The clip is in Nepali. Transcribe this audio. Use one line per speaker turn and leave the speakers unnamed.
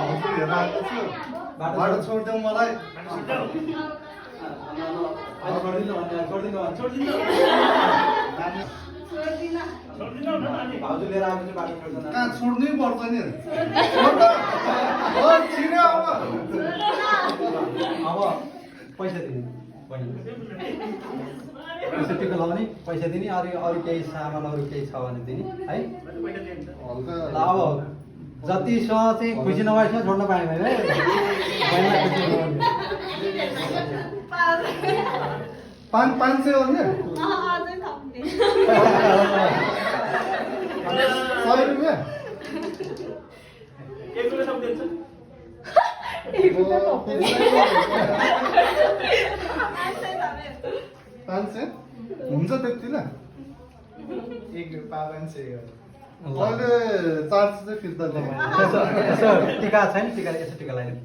भाउजू हेरेर आएको छु बाटो छोडिदेऊ मलाई
भाउजू लिएर आएपछि बाटो छोड्दैन
कहाँ छोड्नै पर्छ नि छोड छिर्यो अब
पैसा दिने पैसा टिका लगाउने पैसा दिने अरू केही सामान अरू केही छ भने दिने है
हल्का
ल अब जतिसँग चाहिँ खुसी नभएसँग छोड्न पाएँ भने बहिनीलाई खुसी नभए
500 हो नि 100 रुपियाँ हुन्छ त्यति न अहिले 400 चाहिँ फिर्ता दिनु
यसो टिका छैन टिका यसो टिका लगाइदिनु